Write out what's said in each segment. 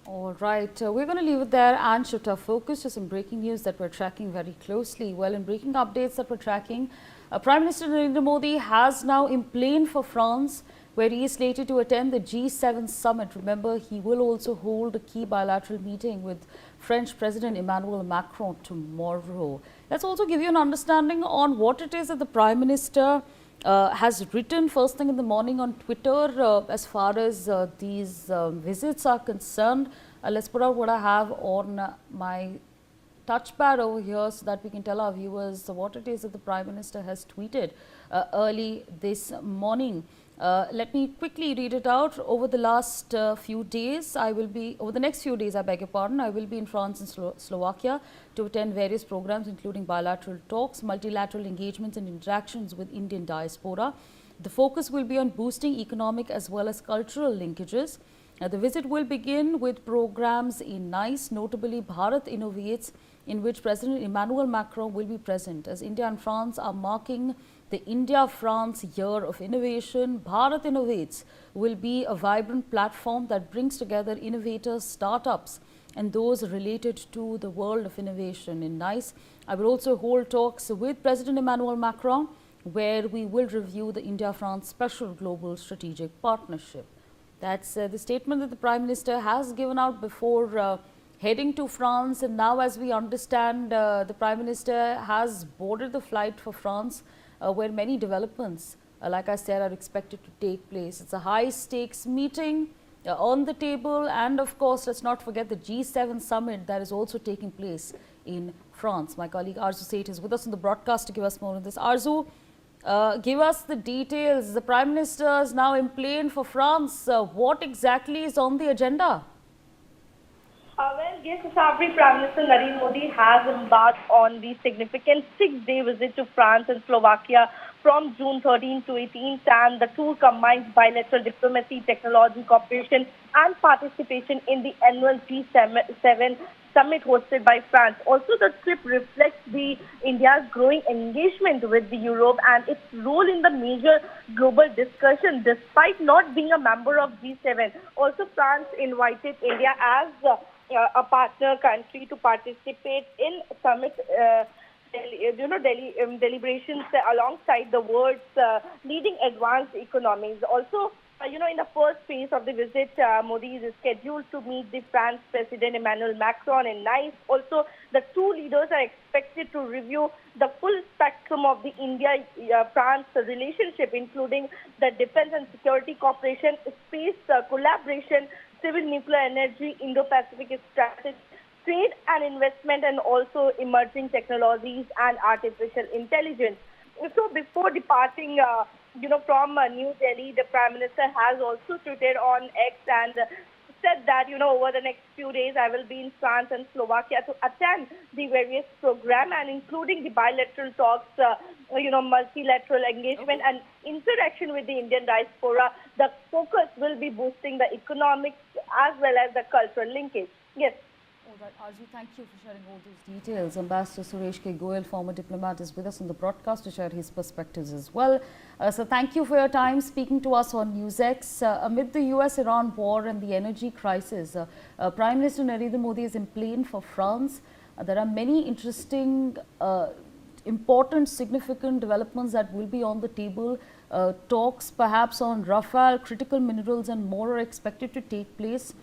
All right, we're going to leave it there and shift our focus to some breaking news that we're tracking very closely. Well, in breaking updates that we're tracking, Prime Minister Narendra Modi has now emplaned for France, where he is slated to attend the G7 summit. Remember, he will also hold a key bilateral meeting with French President Emmanuel Macron tomorrow. Let's also give you an understanding on what it is that the Prime Minister has written first thing in the morning on Twitter as far as these visits are concerned. Let's put out what I have on my touchpad over here so that we can tell our viewers what it is that the Prime Minister has tweeted early this morning. Let me quickly read it out. Over the last few days, over the next few days, I beg your pardon, I will be in France and Slovakia to attend various programs, including bilateral talks, multilateral engagements and interactions with Indian diaspora. The focus will be on boosting economic as well as cultural linkages. The visit will begin with programs in Nice, notably Bharat Innovates, in which President Emmanuel Macron will be present. As India and France are marking the India-France Year of Innovation, Bharat Innovates will be a vibrant platform that brings together innovators, startups, and those related to the world of innovation. In Nice, I will also hold talks with President Emmanuel Macron, where we will review the India-France Special Global Strategic Partnership. That's the statement that the Prime Minister has given out before heading to France. And now, as we understand, the Prime Minister has boarded the flight for France, where many developments, like I said, are expected to take place. It's a high-stakes meeting on the table. And of course, let's not forget the G7 summit that is also taking place in France. My colleague Arzu Seth is with us on the broadcast to give us more on this. Arzu, give us the details. The Prime Minister is now emplaned for France. What exactly is on the agenda? Well, yes, Sabri, Prime Minister Narendra Modi has embarked on the significant 6-day visit to France and Slovakia from June 13 to 18th, and the tour combines bilateral diplomacy, technology cooperation and participation in the annual G7 summit hosted by France. Also, the trip reflects India's growing engagement with the Europe and its role in the major global discussion, despite not being a member of G7. Also, France invited India as a partner country to participate in summit deliberations alongside the world's leading advanced economies. Also, in the first phase of the visit, Modi is scheduled to meet the French President Emmanuel Macron in Nice. Also, the two leaders are expected to review the full spectrum of the India-France relationship, including the defense and security cooperation, space collaboration, civil nuclear energy, Indo-Pacific strategy, trade and investment, and also emerging technologies and artificial intelligence. So before departing, from New Delhi, the Prime Minister has also tweeted on X and said that, over the next few days, I will be in France and Slovakia to attend the various programs, and including the bilateral talks, multilateral engagement and interaction with the Indian diaspora. The focus will be boosting the economics as well as the cultural linkage. Yes. All right, Arzu, thank you for sharing all those details. Ambassador Suresh K. Goyal, former diplomat, is with us on the broadcast to share his perspectives as well. So thank you for your time speaking to us on NewsX. Amid the US-Iran war and the energy crisis, Prime Minister Narendra Modi is emplaned for France. There are many interesting, important, significant developments that will be on the table. Talks perhaps on Rafale, critical minerals and more are expected to take place.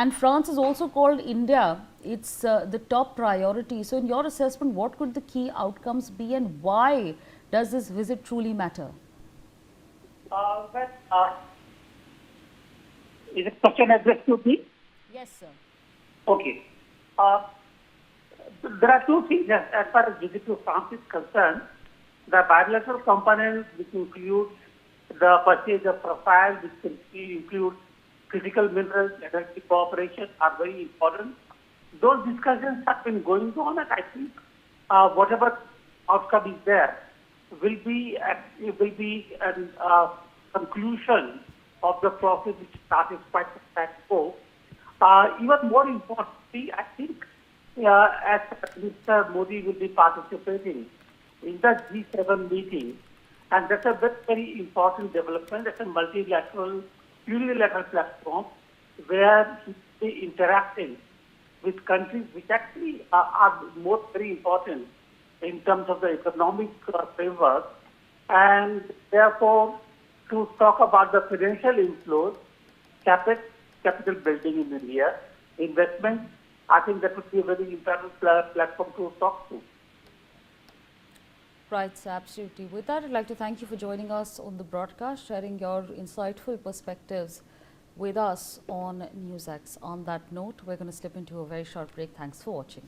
And France is also called India. It's the top priority. So in your assessment, what could the key outcomes be and why does this visit truly matter? Is the question addressed to me? Yes, sir. Okay. There are two things as far as visit to France is concerned. The bilateral component, which includes the purchase of Rafale, which includes critical minerals, energy cooperation, are very important. Those discussions have been going on, and I think whatever outcome is there will be a conclusion of the process which started quite some time ago. Even more importantly, I think as Mr. Modi will be participating in the G7 meeting, and that's a very, very important development. That's a multilateral, unilateral platform where he be interacting with countries which actually are more very important in terms of the economic framework, and therefore to talk about the financial inflows, capital building in India, investment. I think that would be a very important platform to talk to. Right, so absolutely. With that, I'd like to thank you for joining us on the broadcast, sharing your insightful perspectives with us on NewsX. On that note, we're going to slip into a very short break. Thanks for watching.